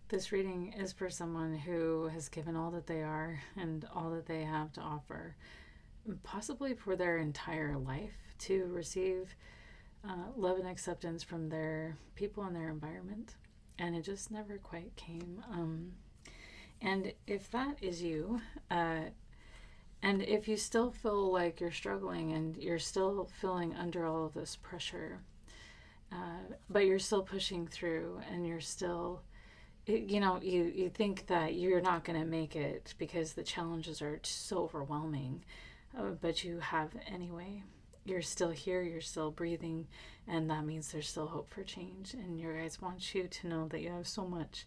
This reading is for someone who has given all that they are and all that they have to offer, possibly for their entire life, to receive love and acceptance from their people and their environment. And it just never quite came. And if that is you, and if you still feel like you're struggling and you're still feeling under all of this pressure, but you're still pushing through and you're still, you think that you're not going to make it because the challenges are so overwhelming, but you have anyway. You're still here, you're still breathing, and that means there's still hope for change. And your guides want you to know that you have so much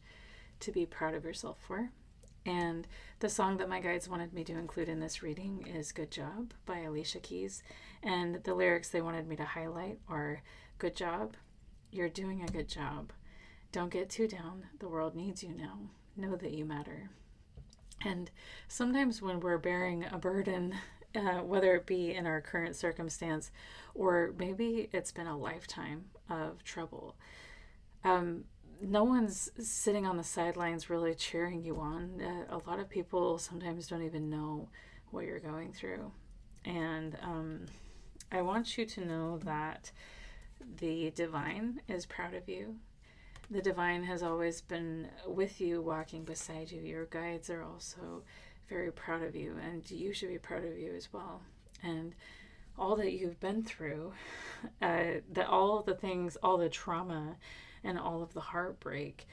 to be proud of yourself for. And the song that my guides wanted me to include in this reading is Good Job by Alicia Keys. And the lyrics they wanted me to highlight are, good job, you're doing a good job. Don't get too down, the world needs you now. Know that you matter. And sometimes when we're bearing a burden, whether it be in our current circumstance or maybe it's been a lifetime of trouble, no one's sitting on the sidelines really cheering you on. A lot of people sometimes don't even know what you're going through. And I want you to know that the divine is proud of you. The divine has always been with you, walking beside you. Your guides are also very proud of you, and you should be proud of you as well. And all that you've been through, all the things, all the trauma, and all of the heartbreak,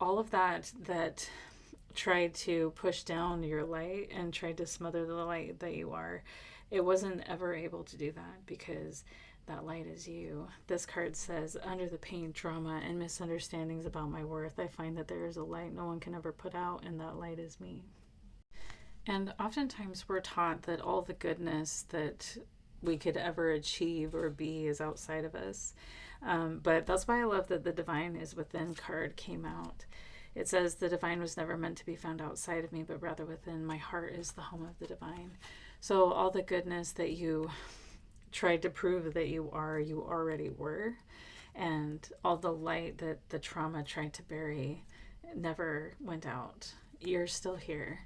all of that tried to push down your light and tried to smother the light that you are, it wasn't ever able to do that because that light is you. This card says, under the pain, trauma, and misunderstandings about my worth, I find that there is a light no one can ever put out, and that light is me. And oftentimes we're taught that all the goodness that we could ever achieve or be is outside of us. But that's why I love that the divine is within card came out. It says the divine was never meant to be found outside of me, but rather within. My heart is the home of the divine. So all the goodness that you tried to prove that you are, you already were. And all the light that the trauma tried to bury never went out. You're still here.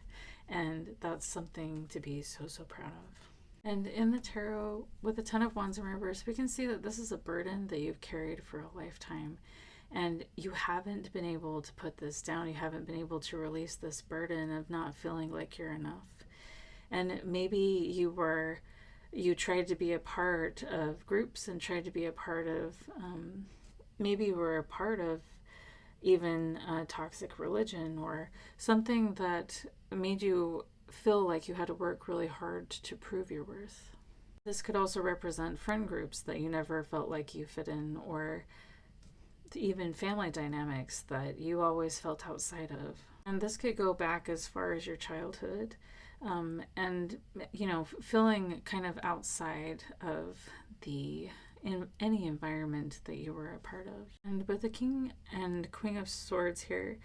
And that's something to be so, so proud of. And in the tarot, with the Ten of Wands in reverse, we can see that this is a burden that you've carried for a lifetime. And you haven't been able to put this down. You haven't been able to release this burden of not feeling like you're enough. And maybe you tried to be a part of groups and tried to be a part of, maybe you were a part of even a toxic religion or something that made you feel like you had to work really hard to prove your worth. This could also represent friend groups that you never felt like you fit in, or even family dynamics that you always felt outside of. And this could go back as far as your childhood, and feeling kind of outside of in any environment that you were a part of. And with the King and Queen of Swords here,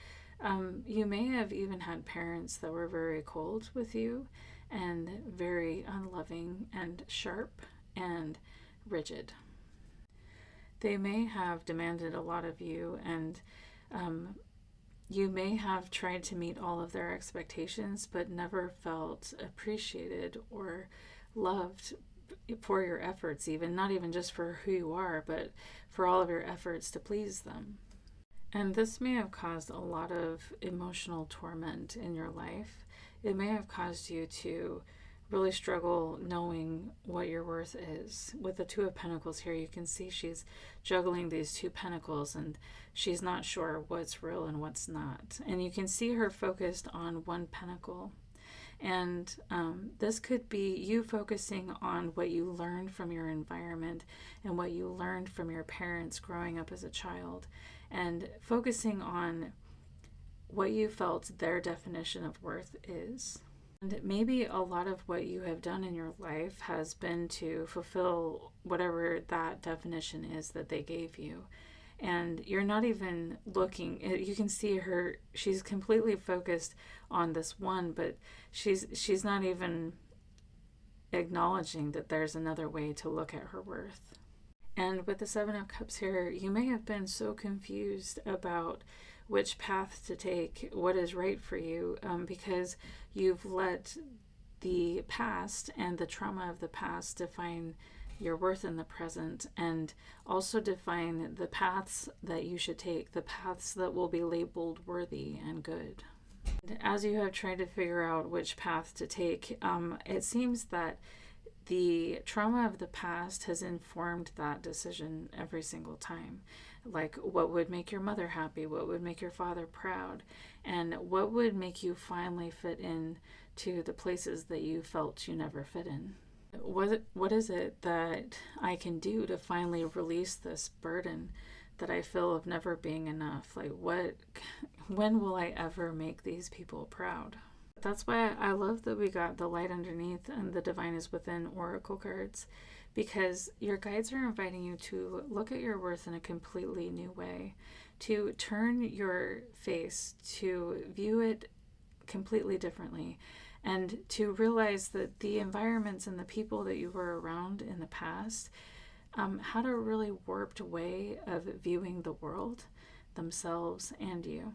you may have even had parents that were very cold with you and very unloving and sharp and rigid. They may have demanded a lot of you, and you may have tried to meet all of their expectations but never felt appreciated or loved for your efforts, even not even just for who you are, but for all of your efforts to please them. And this may have caused a lot of emotional torment in your life. It may have caused you to really struggle knowing what your worth is. With the Two of Pentacles here, you can see she's juggling these two pentacles and she's not sure what's real and what's not. And you can see her focused on one pentacle. And this could be you focusing on what you learned from your environment and what you learned from your parents growing up as a child, and focusing on what you felt their definition of worth is. And maybe a lot of what you have done in your life has been to fulfill whatever that definition is that they gave you. And you're not even looking, you can see her, she's completely focused on this one, but she's not even acknowledging that there's another way to look at her worth. And with the Seven of Cups here, you may have been so confused about which path to take, what is right for you, because you've let the past and the trauma of the past define your worth in the present, and also define the paths that you should take, the paths that will be labeled worthy and good. As you have tried to figure out which path to take, it seems that the trauma of the past has informed that decision every single time. Like, what would make your mother happy? What would make your father proud? And what would make you finally fit in to the places that you felt you never fit in? What is it that I can do to finally release this burden that I feel of never being enough? Like, when will I ever make these people proud? That's why I love that we got the light underneath and the divine is within oracle cards, because your guides are inviting you to look at your worth in a completely new way, to turn your face, to view it completely differently, and to realize that the environments and the people that you were around in the past had a really warped way of viewing the world, themselves, and you.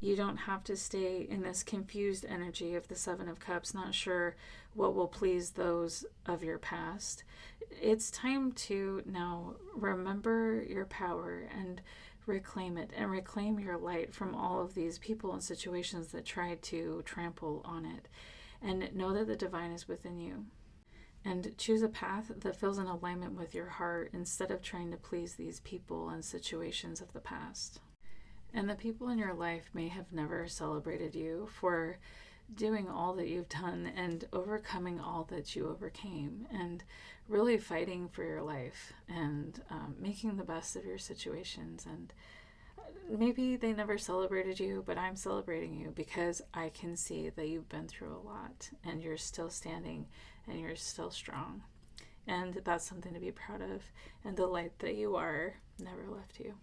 You don't have to stay in this confused energy of the Seven of Cups, not sure what will please those of your past. It's time to now remember your power and reclaim it, and reclaim your light from all of these people and situations that tried to trample on it. And know that the divine is within you. And choose a path that feels in alignment with your heart instead of trying to please these people and situations of the past. And the people in your life may have never celebrated you for doing all that you've done and overcoming all that you overcame, and really fighting for your life, and making the best of your situations. And maybe they never celebrated you, but I'm celebrating you because I can see that you've been through a lot and you're still standing and you're still strong. And that's something to be proud of. And the light that you are never left you.